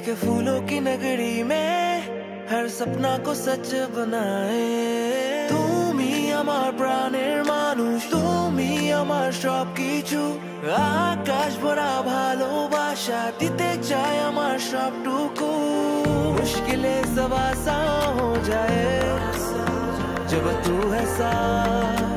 के फूलों की नगरी में हर सपना को सच बनाए। তুমি আমার প্রাণের মানুষ, তুমি আমার সব কিছু। আকাশ ভরা ভালোবাসা দিতে চাই আমার সবটুকু। मुश्किलें सब आसान हो जाए जब तू है साथ।